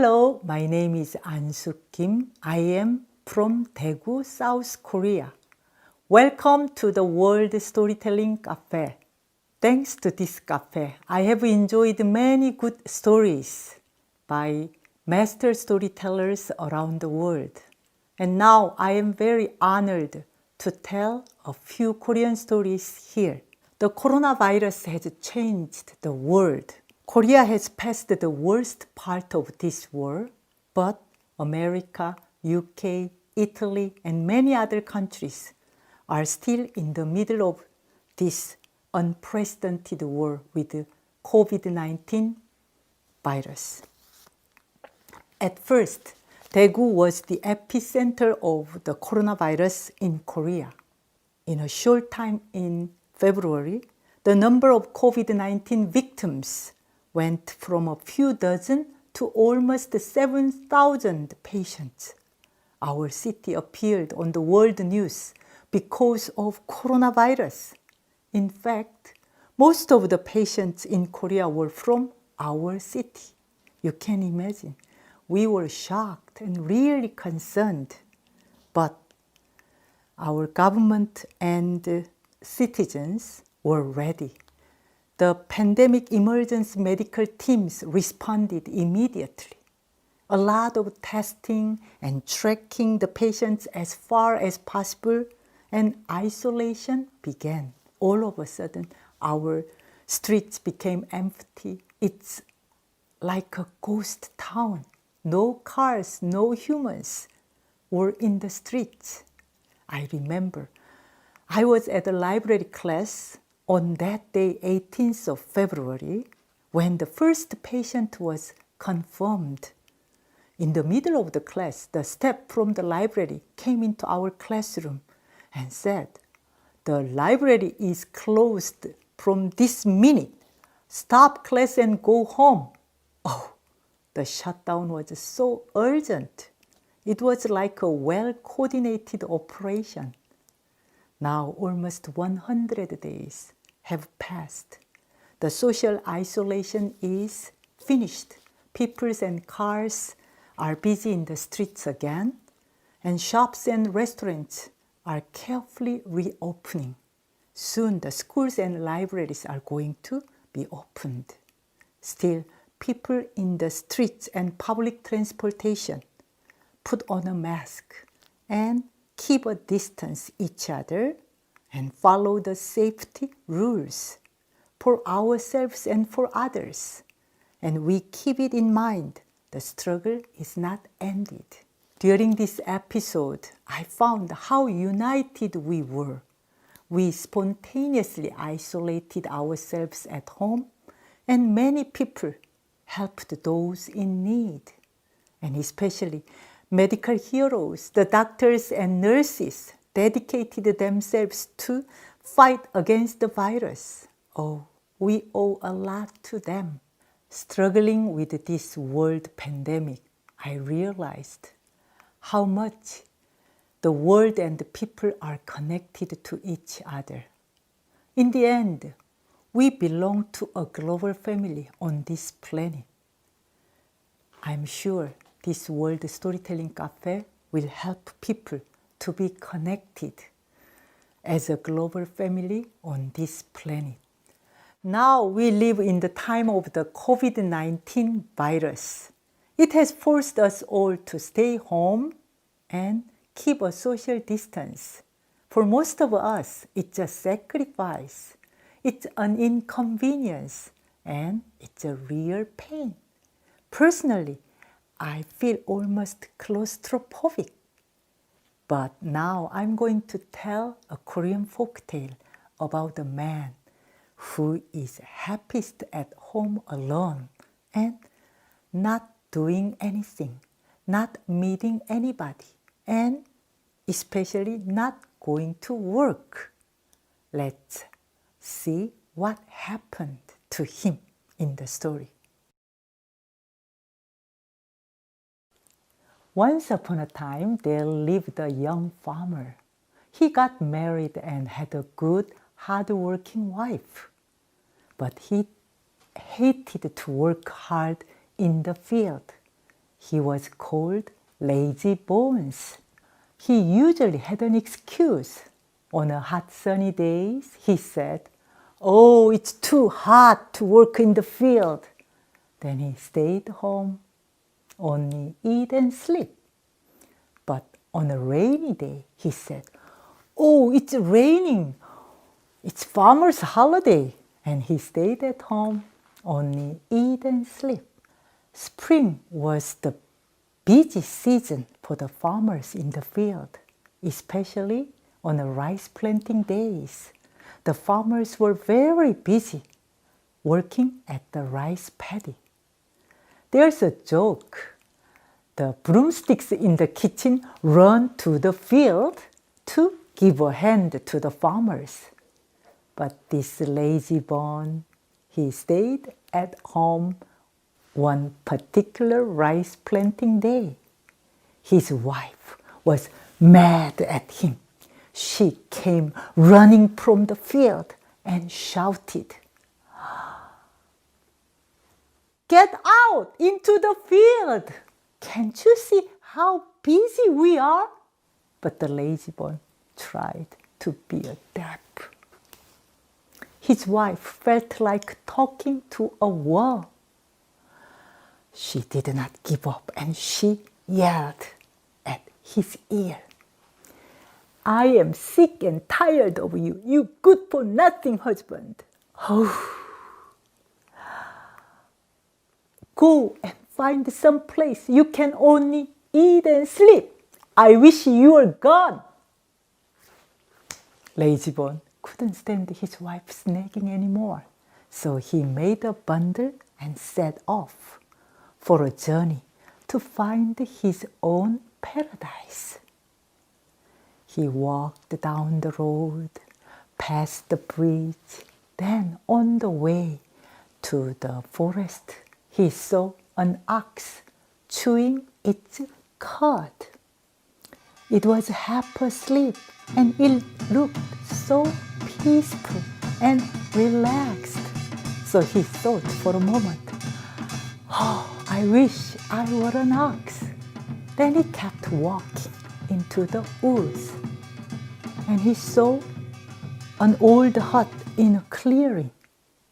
Hello, my name is Ahn Sook Kim. I am from Daegu, South Korea. Welcome to the World Storytelling Cafe. Thanks to this cafe, I have enjoyed many good stories by master storytellers around the world. And now I am very honored to tell a few Korean stories here. The coronavirus has changed the world. Korea has passed the worst part of this war, but America, UK, Italy, and many other countries are still in the middle of this unprecedented war with COVID-19 virus. At first, Daegu was the epicenter of the coronavirus in Korea. In a short time in February, the number of COVID-19 victims went from a few dozen to almost 7,000 patients. Our city appeared on the world news because of coronavirus. In fact, most of the patients in Korea were from our city. You can imagine. We were shocked and really concerned. But our government and citizens were ready. The pandemic emergency medical teams responded immediately. A lot of testing and tracking the patients as far as possible, and isolation began. All of a sudden, our streets became empty. It's like a ghost town. No cars, no humans were in the streets. I remember I was at a library class on that day, 18th of February, when the first patient was confirmed. In the middle of the class, the staff from the library came into our classroom and said, "The library is closed from this minute. Stop class and go home." Oh, the shutdown was so urgent. It was like a well-coordinated operation. Now almost 100 days have passed. The social isolation is finished. People and cars are busy in the streets again, and shops and restaurants are carefully reopening. Soon the schools and libraries are going to be opened. Still, people in the streets and public transportation put on a mask and keep a distance each other and follow the safety rules for ourselves and for others. And we keep it in mind. The struggle is not ended. During this episode, I found how united we were. We spontaneously isolated ourselves at home, and many people helped those in need. And especially medical heroes, the doctors and nurses dedicated themselves to fight against the virus. Oh, we owe a lot to them. Struggling with this world pandemic, I realized how much the world and the people are connected to each other. In the end, we belong to a global family on this planet. I'm sure this World Storytelling Cafe will help people to be connected as a global family on this planet. Now we live in the time of the COVID-19 virus. It has forced us all to stay home and keep a social distance. For most of us, it's a sacrifice. It's an inconvenience, and it's a real pain. Personally, I feel almost claustrophobic. But now I'm going to tell a Korean folktale about a man who is happiest at home alone and not doing anything, not meeting anybody, and especially not going to work. Let's see what happened to him in the story. Once upon a time, there lived a young farmer. He got married and had a good, hard-working wife. But he hated to work hard in the field. He was called Lazy Bones. He usually had an excuse. On a hot sunny days, he said, "Oh, it's too hot to work in the field." Then he stayed home, only eat and sleep. But on a rainy day, he said, "Oh, it's raining. It's farmer's holiday." And he stayed at home, only eat and sleep. Spring was the busy season for the farmers in the field, especially on the rice planting days. The farmers were very busy working at the rice paddy. There's a joke. The broomsticks in the kitchen run to the field to give a hand to the farmers. But this lazy bone, he stayed at home one particular rice planting day. His wife was mad at him. She came running from the field and shouted, "Get out into the field! Can't you see how busy we are?" But the lazy bone tried to be a deaf. His wife felt like talking to a wall. She did not give up, and she yelled at his ear, "I am sick and tired of you, you good-for-nothing husband. Oh. Go and find some place you can only eat and sleep. I wish you were gone." Lazybone couldn't stand his wife's nagging anymore, so he made a bundle and set off for a journey to find his own paradise. He walked down the road, past the bridge, then on the way to the forest, he saw an ox chewing its cud. It was half asleep, and it looked so peaceful and relaxed. So he thought for a moment, "Oh, I wish I were an ox." Then he kept walking into the woods, and he saw an old hut in a clearing,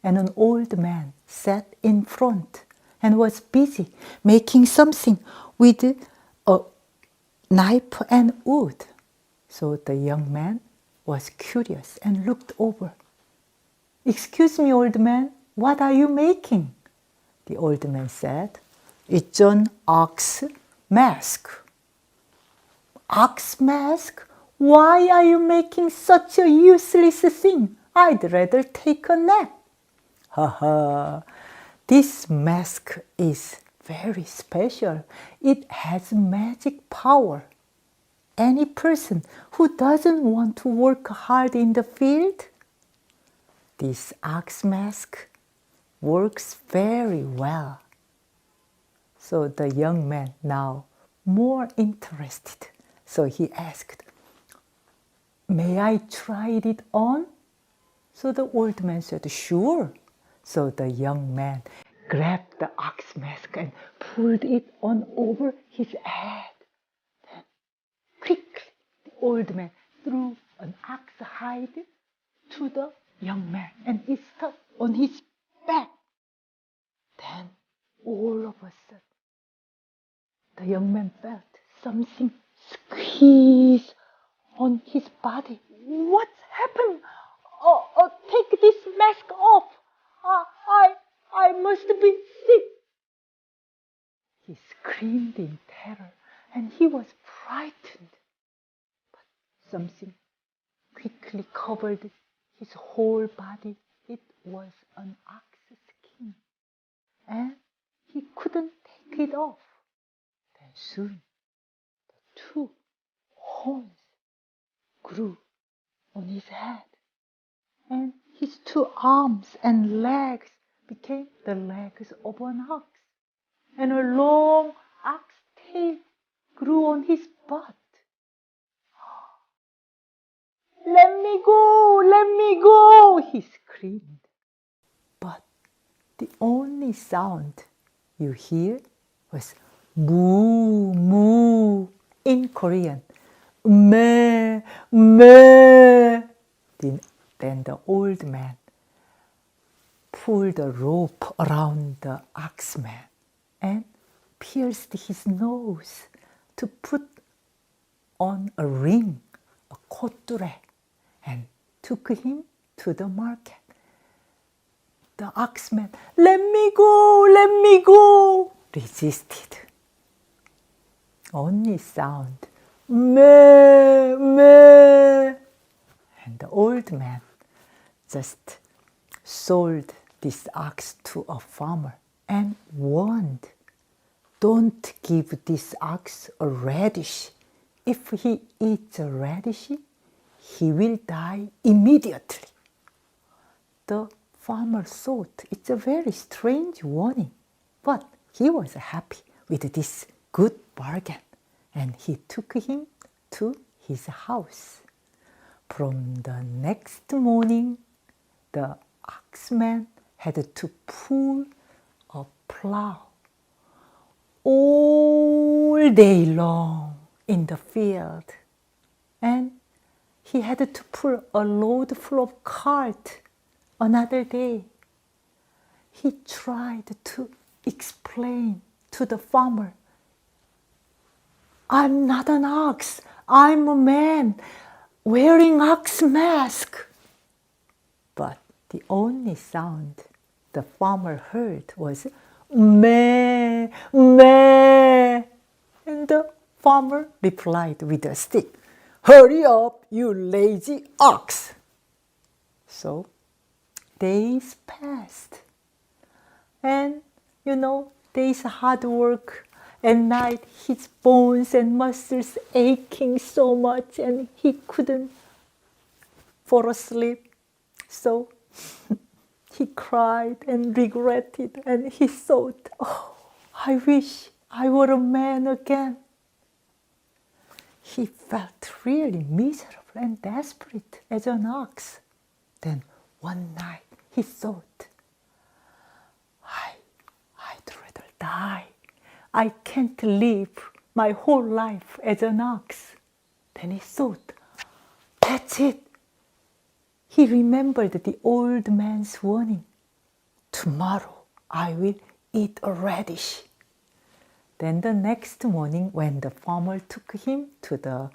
and an old man sat in front and was busy making something with a knife and wood. So the young man was curious and looked over. "Excuse me, old man, what are you making?" The old man said, "It's an ox mask." "Ox mask? Why are you making such a useless thing? I'd rather take a nap." "Ha ha, this mask is very special. It has magic power. Any person who doesn't want to work hard in the field, this ox mask works very well." So the young man now more interested. So he asked, "May I try it on?" So the old man said, "Sure." So the young man grabbed the ox mask and pulled it on over his head. Then quickly the old man threw an ox hide to the young man, and it stuck on his back. Then all of a sudden, the young man felt something squeeze on his body. "What's happened? Take this mask off. I must be sick." He screamed in terror, and he was frightened. But something quickly covered his whole body. It was an ox skin, and he couldn't take it off. Then soon, the two horns grew on his head, and his two arms and legs became the legs of an ox, and a long ox tail grew on his butt. "Let me go! Let me go!" he screamed. But the only sound you hear was moo, moo in Korean. Meh, meh. Then the old man pulled a rope around the oxman and pierced his nose to put on a ring, a kotture, and took him to the market. The oxman, let me go, resisted. Only sound, meh, meh. And the old man just sold this ox to a farmer and warned, don't give this ox a radish. If he eats a radish, he will die immediately. The farmer thought it's a very strange warning, but he was happy with this good bargain, and he took him to his house. From the next morning, the oxman had to pull a plow all day long in the field, and he had to pull a load full of cart another day. He tried to explain to the farmer, I'm not an ox, I'm a man wearing ox mask. But the only sound the farmer heard was meh, meh. And the farmer replied with a stick, hurry up, you lazy ox. So days passed. And days hard work. At night, his bones and muscles aching so much, and he couldn't fall asleep. So he cried and regretted, and he thought, oh, I wish I were a man again. He felt really miserable and desperate as an ox. Then one night he thought, I'd rather die. I can't live my whole life as an ox. Then he thought, that's it. He remembered the old man's warning. Tomorrow I will eat a radish. Then the next morning, when the farmer took him to the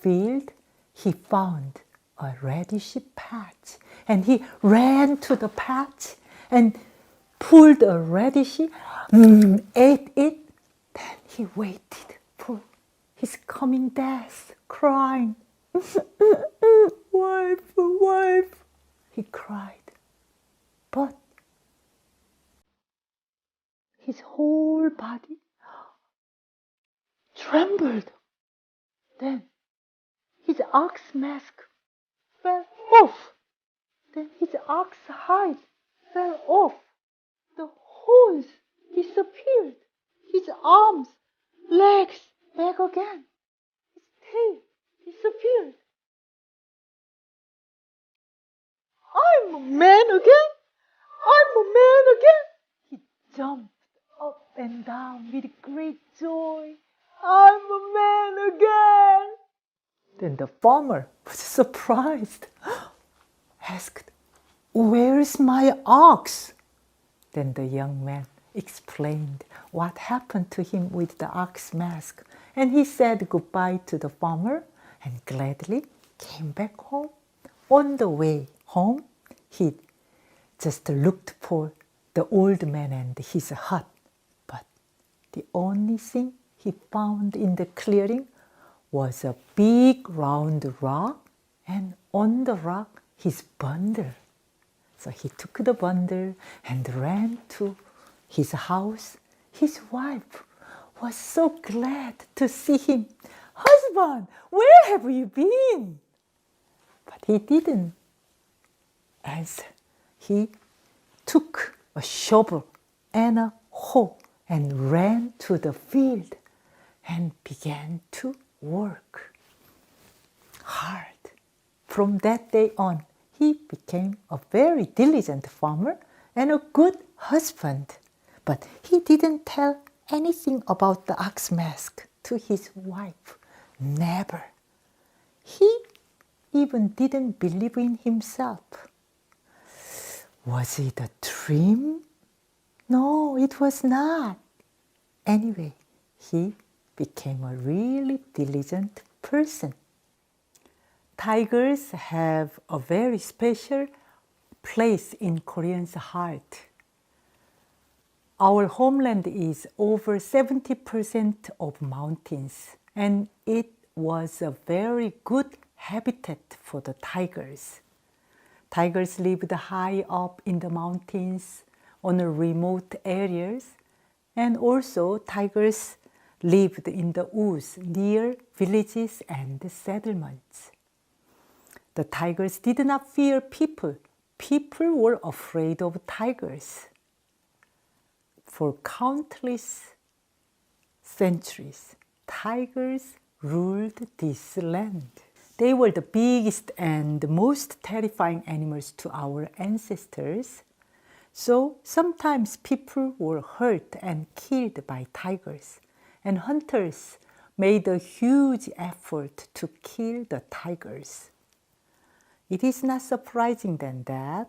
field, he found a radish patch. And he ran to the patch and pulled a radish, ate it. Then he waited for his coming death, crying, wife, he cried. But his whole body trembled. Then his ox mask fell off. Then his ox hide fell off. The horns disappeared. His arms, legs back again. His tail disappeared. I'm a man again. I'm a man again. He jumped up and down with great joy. I'm a man again. Then the farmer was surprised, asked, where's my ox? Then the young man explained what happened to him with the ox mask. And he said goodbye to the farmer and gladly came back home. On the way home, he just looked for the old man and his hut. But the only thing he found in the clearing was a big round rock, and on the rock his bundle. So he took the bundle and ran to his house. His wife was so glad to see him. Husband, where have you been? But he didn't answer. He took a shovel and a hoe and ran to the field and began to work hard. From that day on, he became a very diligent farmer and a good husband. But he didn't tell anything about the ox mask to his wife. Never. He even didn't believe in himself. Was it a dream? No, it was not. Anyway, he became a really diligent person. Tigers have a very special place in Koreans' heart. Our homeland is over 70% of mountains, and it was a very good habitat for the tigers. Tigers lived high up in the mountains on remote areas, and also tigers lived in the woods near villages and settlements. The tigers did not fear people. People were afraid of tigers. For countless centuries, tigers ruled this land. They were the biggest and most terrifying animals to our ancestors. So sometimes people were hurt and killed by tigers, and hunters made a huge effort to kill the tigers. It is not surprising then that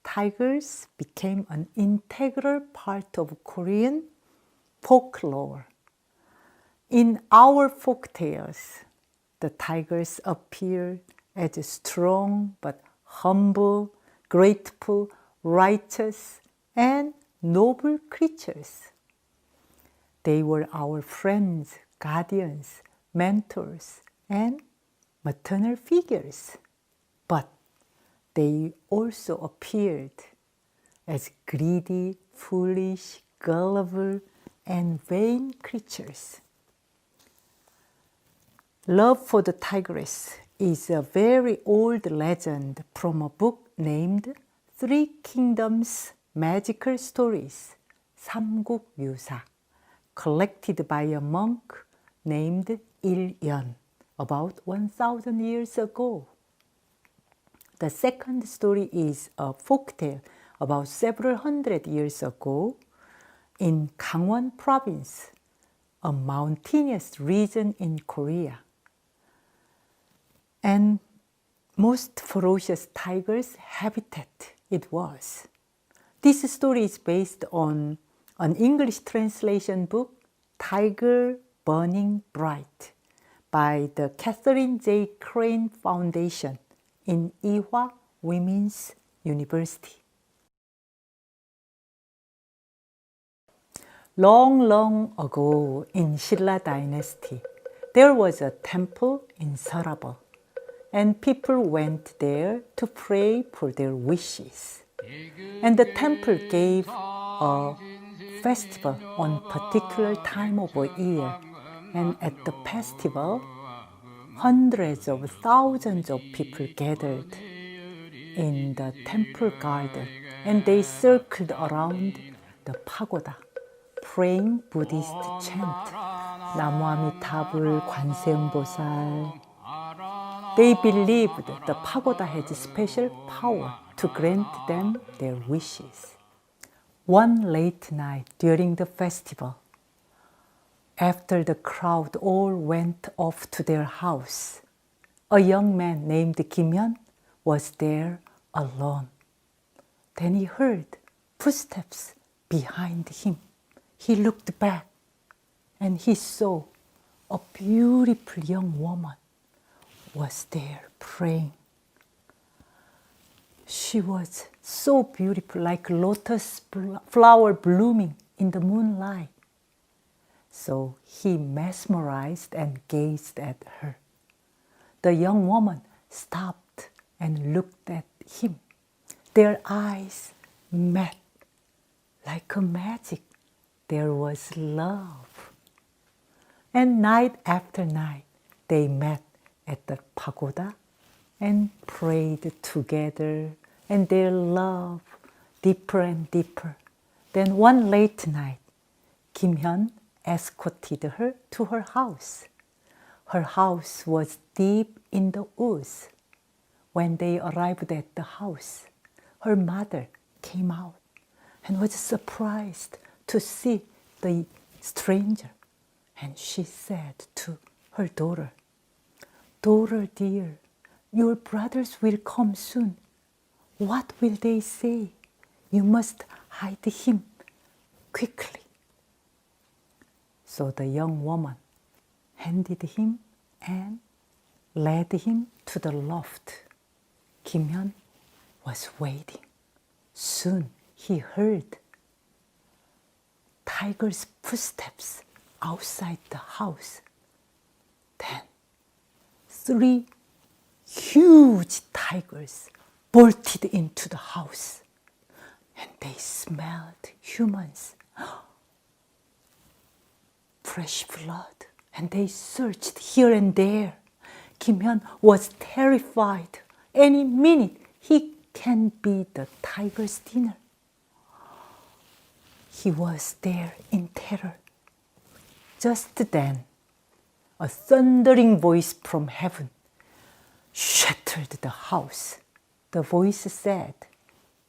tigers became an integral part of Korean folklore. In our folk tales, the tigers appear as strong but humble, grateful, righteous, and noble creatures. They were our friends, guardians, mentors, and maternal figures. But they also appeared as greedy, foolish, gullible, and vain creatures. Love for the tigress is a very old legend from a book named Three Kingdoms Magical Stories, 삼국유사, collected by a monk named Il-yeon about 1,000 years ago. The second story is a folktale about several hundred years ago in Gangwon province, a mountainous region in Korea. And most ferocious tigers' habitat it was. This story is based on an English translation book, Tiger Burning Bright, by the Catherine J. Crane Foundation in Ewha Women's University. Long, long ago in Silla Dynasty, there was a temple in Sarabal, and people went there to pray for their wishes. And the temple gave a festival on particular time of a year, and at the festival, hundreds of thousands of people gathered in the temple garden, and they circled around the pagoda, praying Buddhist chant, 나무아미타불, 관세음보살. They believed the pagoda had special power to grant them their wishes. One late night during the festival, after the crowd all went off to their house, a young man named Kim-hyun was there alone. Then he heard footsteps behind him. He looked back and he saw a beautiful young woman was there praying. She was so beautiful, like lotus flower blooming in the moonlight. So he mesmerized and gazed at her. The young woman stopped and looked at him. Their eyes met. Like a magic, there was love. And night after night, they met at the pagoda and prayed together, and their love deeper and deeper. Then one late night, Kim-hyun escorted her to her house. Her house was deep in the woods. When they arrived at the house, her mother came out and was surprised to see the stranger. And she said to her daughter, "Daughter dear, your brothers will come soon. What will they say? You must hide him quickly." So the young woman handed him and led him to the loft. Kim Hyun was waiting. Soon he heard tiger's footsteps outside the house. Then 3 huge tigers bolted into the house, and they smelled humans, fresh blood, and they searched here and there. Kim Hyun was terrified. Any minute he can be the tiger's dinner. He was there in terror. Just then, a thundering voice from heaven shattered the house. The voice said,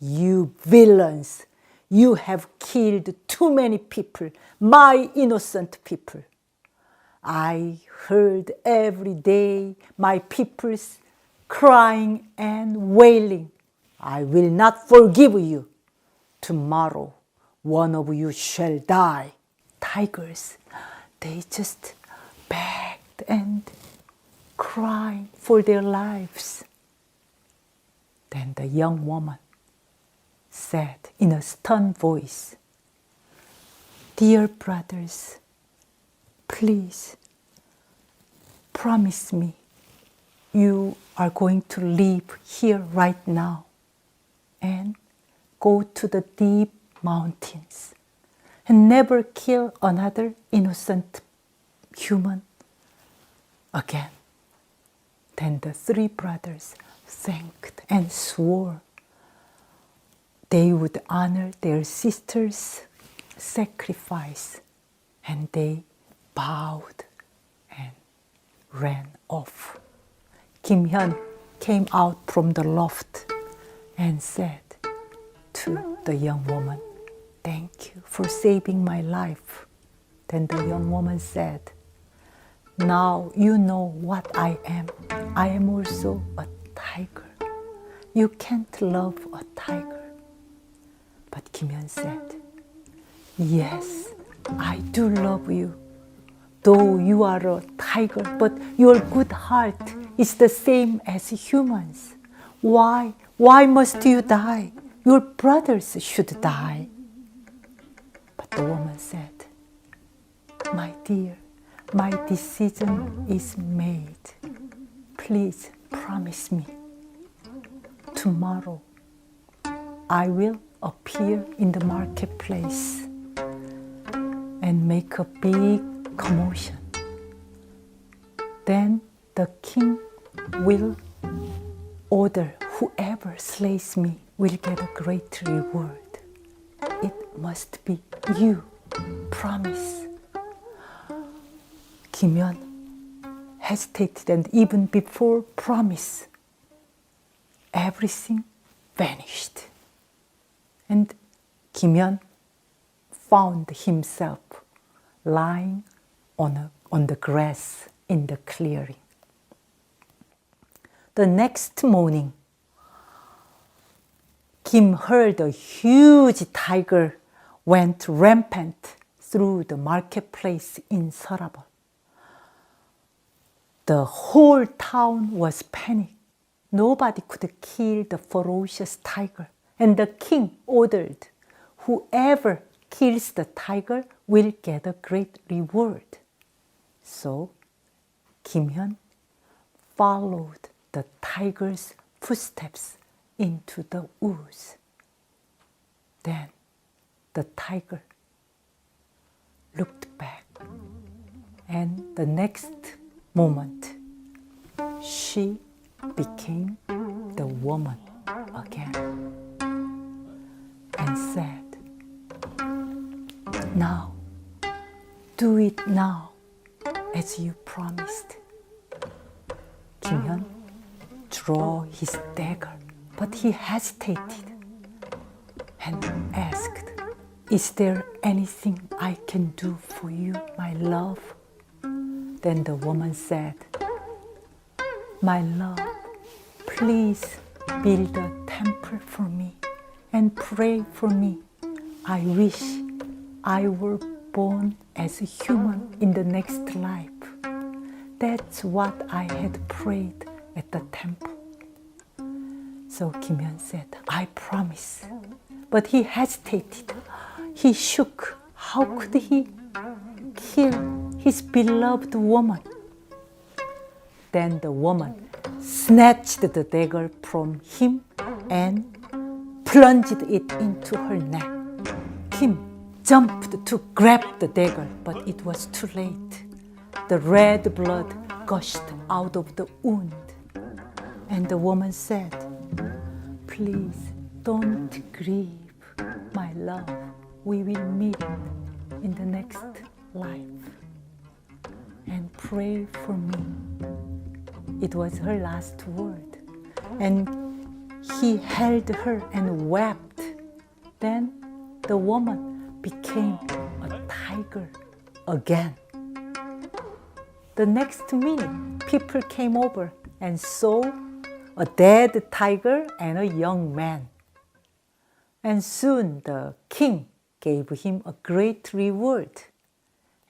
"You villains, you have killed too many people, my innocent people. I heard every day my people's crying and wailing. I will not forgive you. Tomorrow, one of you shall die." Tigers, they just begged and cried for their lives. Then the young woman said in a stern voice, "Dear brothers, please promise me you are going to leave here right now and go to the deep mountains and never kill another innocent human again." Then the 3 brothers thanked and swore they would honor their sister's sacrifice, and they bowed and ran off. Kim Hyun came out from the loft and said to the young woman, "Thank you for saving my life." Then the young woman said, "Now you know what I am. I am also a tiger. You can't love a tiger." But Kim Hyun said, "Yes, I do love you. Though you are a tiger, but your good heart is the same as humans. Why must you die? Your brothers should die." But the woman said, "My dear, my decision is made. Please promise me. Tomorrow I will appear in the marketplace and make a big commotion. Then the king will order whoever slays me will get a great reward. It must be you. Promise." Kim Hyun hesitated, and even before promise, everything vanished. And Kim Hyun found himself lying on the grass in the clearing. The next morning, Kim heard a huge tiger went rampant through the marketplace in Seorabol. The whole town was panicked. Nobody could kill the ferocious tiger. And the king ordered, whoever kills the tiger will get a great reward. So Kim Hyun followed the tiger's footsteps into the woods. Then the tiger looked back, and the next moment she became the woman again and said, "Now, do it now as you promised." Kim Hyun drew his dagger, but he hesitated and asked, "Is there anything I can do for you, my love. Then the woman said, my love, please build a temple for me and pray for me. I wish I were born as a human in the next life. That's what I had prayed at the temple. So Kim Hyun said, I promise. But he hesitated. He shook. How could he kill his beloved woman? Then the woman snatched the dagger from him and plunged it into her neck. Kim jumped to grab the dagger, but it was too late. The red blood gushed out of the wound. And the woman said, please don't grieve, my love. We will meet in the next life. And pray for me. It was her last word. And he held her and wept. Then the woman became a tiger again. The next minute, people came over and saw a dead tiger and a young man. And soon the king gave him a great reward.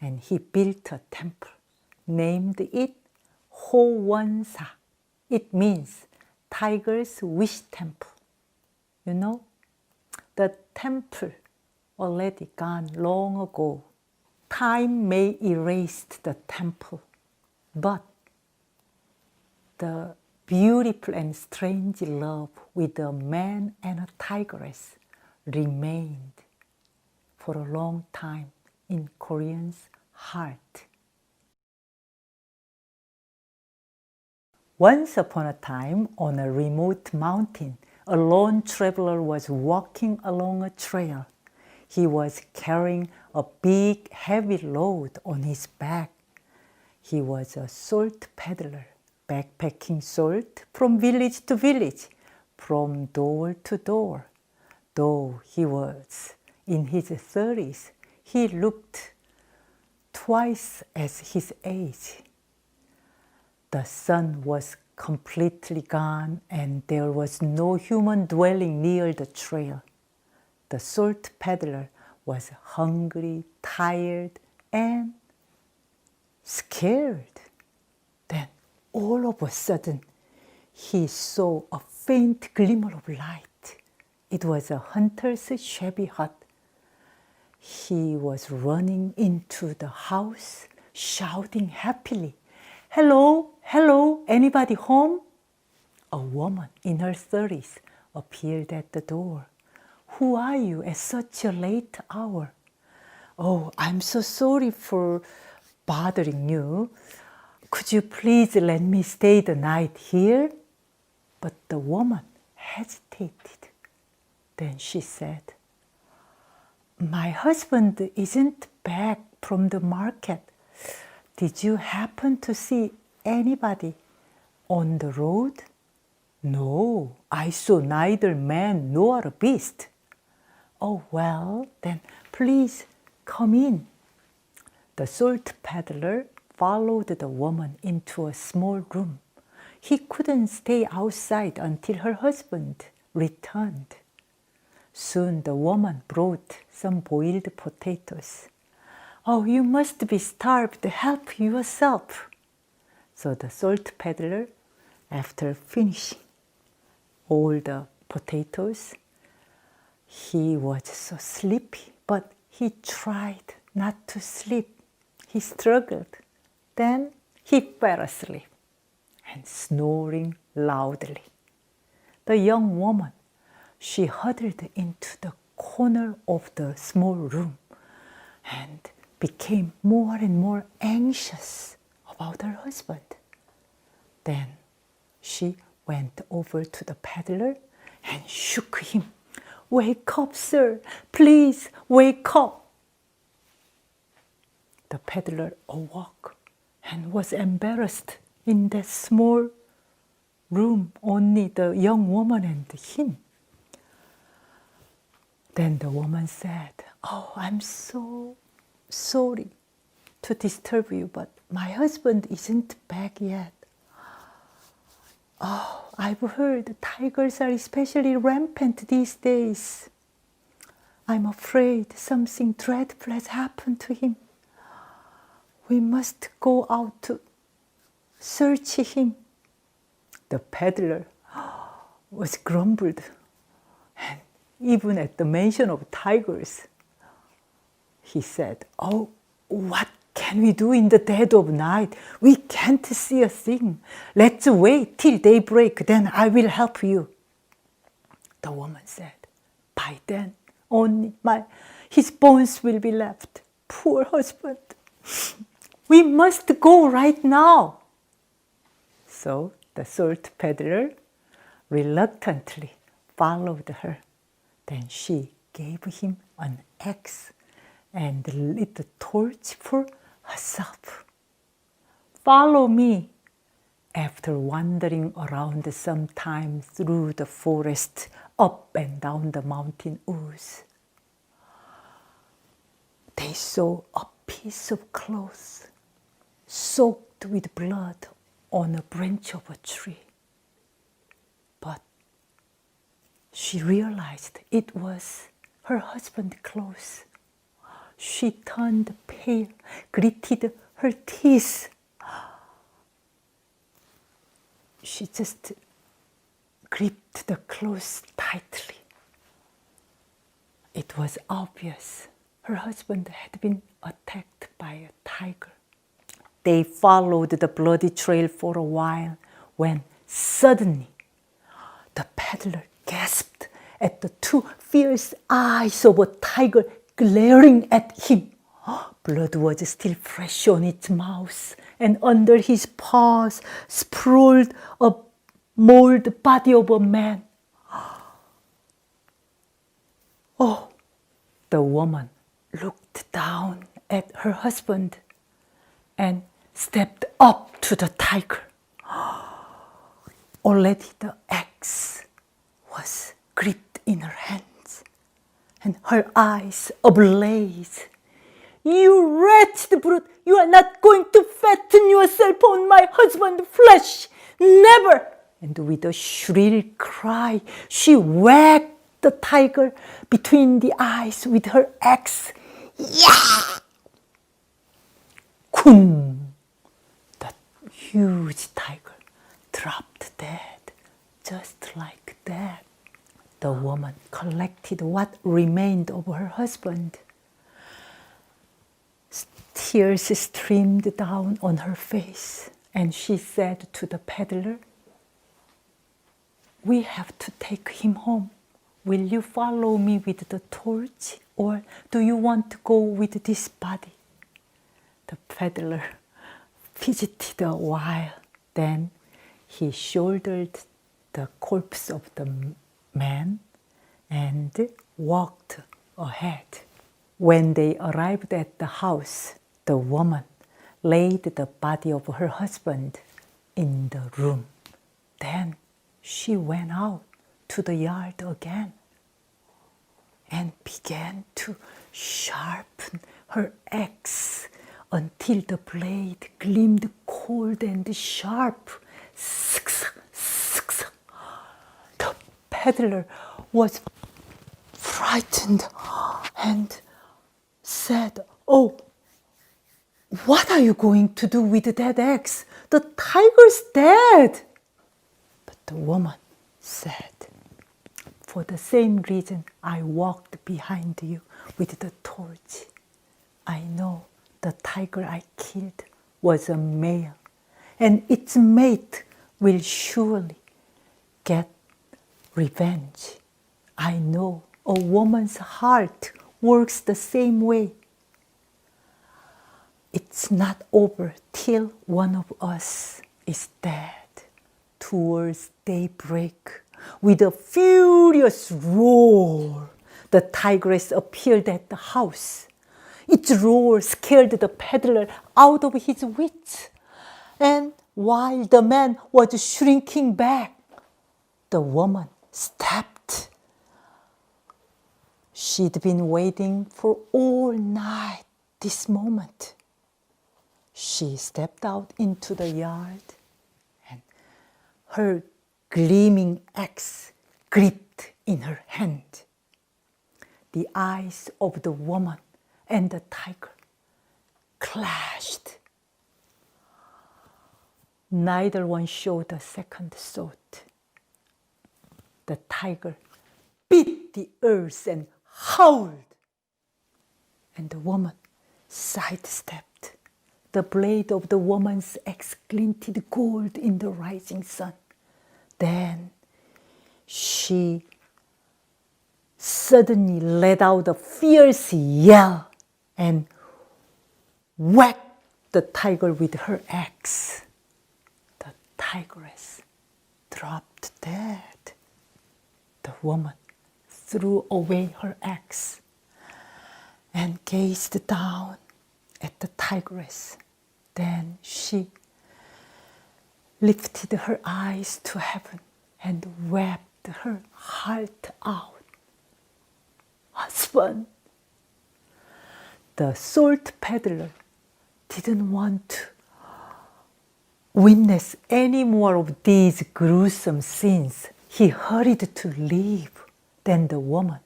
And he built a temple, named it Ho-won-sa. It means Tiger's Wish Temple. You know, the temple already gone long ago. Time may erase the temple, but the beautiful and strange love with a man and a tigress remained for a long time in Koreans' heart. Once upon a time, on a remote mountain, a lone traveler was walking along a trail. He was carrying a big, heavy load on his back. He was a salt peddler, backpacking salt from village to village, from door to door. Though he was in his 30s, he looked twice as his age. The sun was completely gone and there was no human dwelling near the trail. The salt peddler was hungry, tired, and scared. Then, all of a sudden, he saw a faint glimmer of light. It was a hunter's shabby hut. He was running into the house, shouting happily, "Hello, hello, anybody home?" A woman in her 30s appeared at the door. "Who are you at such a late hour?" "Oh, I'm so sorry for bothering you. Could you please let me stay the night here?" But the woman hesitated. Then she said, "My husband isn't back from the market. Did you happen to see anybody on the road?" "No, I saw neither man nor a beast." "Oh, well, then please come in." The salt peddler followed the woman into a small room. He couldn't stay outside until her husband returned. Soon the woman brought some boiled potatoes. "Oh, you must be starved. Help yourself." So the salt peddler, after finishing all the potatoes, he was so sleepy, but he tried not to sleep. He struggled. Then he fell asleep and snoring loudly. The young woman, she huddled into the corner of the small room and became more and more anxious about her husband. Then she went over to the peddler and shook him. "Wake up, sir! Please wake up!" The peddler awoke and was embarrassed in that small room, only the young woman and him. Then the woman said, "Oh, I'm so sorry. to disturb you, but my husband isn't back yet. Oh, I've heard tigers are especially rampant these days. I'm afraid something dreadful has happened to him. We must go out to search him. The peddler was grumbled, and even at the mention of tigers, he said, "Oh, what can we do in the dead of night? We can't see a thing. Let's wait till daybreak, then I will help you." The woman said, "By then, only his bones will be left. Poor husband. We must go right now." So the salt peddler reluctantly followed her. Then she gave him an axe and lit a torch for herself. "Follow me." After wandering around some time through the forest, up and down the mountain woods, they saw a piece of cloth soaked with blood on a branch of a tree. But she realized it was her husband's clothes. She turned pale, gritted her teeth. She just gripped the clothes tightly. It was obvious her husband had been attacked by a tiger. They followed the bloody trail for a while when suddenly the peddler gasped at the two fierce eyes of a tiger glaring at him. Blood was still fresh on its mouth, and under his paws sprawled a mauled body of a man. Oh, the woman looked down at her husband and stepped up to the tiger. Already the axe was gripped in her hands, and her eyes ablaze. "You wretched brute! You are not going to fatten yourself on my husband's flesh! Never!" And with a shrill cry, she whacked the tiger between the eyes with her axe. Yeah! Kum! The huge tiger dropped dead, just like that. The woman collected what remained of her husband. Tears streamed down on her face, and she said to the peddler, "We have to take him home. Will you follow me with the torch, or do you want to go with this body?" The peddler fidgeted a while. Then he shouldered the corpse of the man and walked ahead. When they arrived at the house, the woman laid the body of her husband in the room. Then she went out to the yard again and began to sharpen her axe until the blade gleamed cold and sharp. The peddler was frightened and said, "Oh, what are you going to do with that axe? The tiger's dead." But the woman said, "For the same reason I walked behind you with the torch. I know the tiger I killed was a male, and its mate will surely get revenge. I know a woman's heart works the same way. It's not over till one of us is dead." Towards daybreak, with a furious roar, the tigress appeared at the house. Its roar scared the peddler out of his wits, and while the man was shrinking back, the woman stepped. She'd been waiting for all night this moment. she stepped out into the yard, and her gleaming axe gripped in her hand. The eyes of the woman and the tiger clashed. Neither one showed a second thought. The tiger beat the earth and howled, and the woman sidestepped. The blade of the woman's axe glinted gold in the rising sun. Then she suddenly let out a fierce yell and whacked the tiger with her axe. The tigress dropped dead. The woman threw away her axe and gazed down at the tigress. Then she lifted her eyes to heaven and wept her heart out. Husband, the salt peddler didn't want to witness any more of these gruesome scenes. He hurried to leave. Then the woman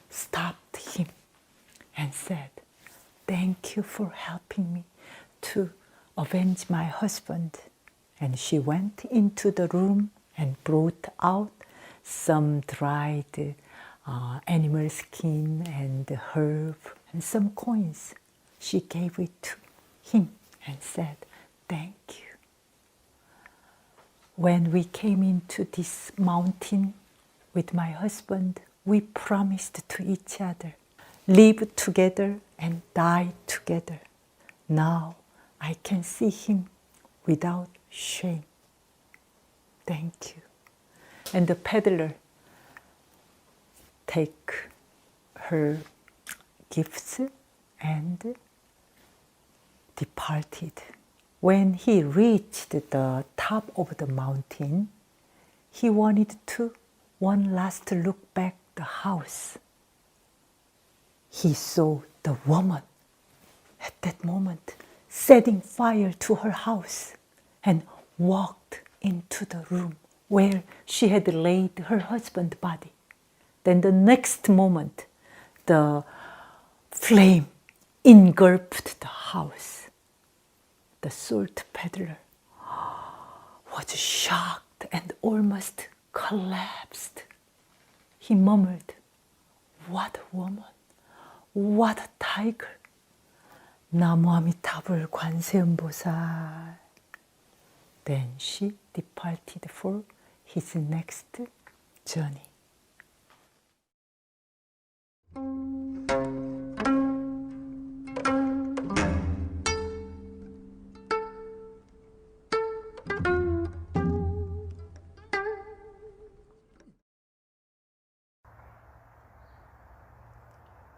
stopped him and said, "Thank you for helping me to avenge my husband." And she went into the room and brought out some dried animal skin and herb and some coins. She gave it to him and said, "Thank you. When we came into this mountain with my husband, we promised to each other, live together and die together. Now I can see him without shame. Thank you." And the peddler take her gifts and departed. When he reached the top of the mountain, he wanted to one last look back the house. He saw the woman at that moment setting fire to her house and walked into the room where she had laid her husband's body. Then the next moment, the flame engulfed the house. The salt peddler was shocked and almost collapsed. He murmured, "What a woman, what a tiger. 나무아미타불 관세음보살." Then she departed for his next journey.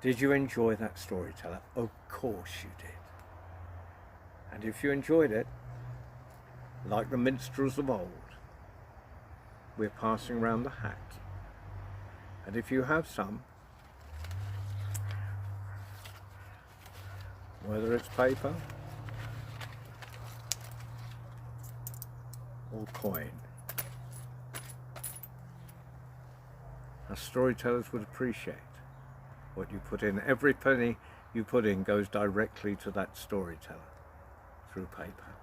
Did you enjoy that storyteller? Of course you did. And if you enjoyed it, like the minstrels of old, we're passing around the hat. And if you have some, whether it's paper or coin, our storytellers would appreciate what you put in. Every penny you put in goes directly to that storyteller through PayPal.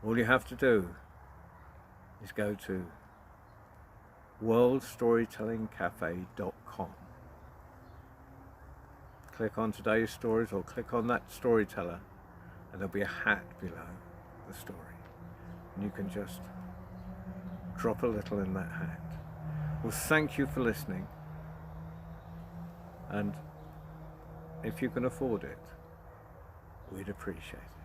All you have to do is go to worldstorytellingcafe.com, click on today's stories or click on that storyteller, and there'll be a hat below the story, and you can just drop a little in that hat. Well, thank you for listening. And if you can afford it, we'd appreciate it.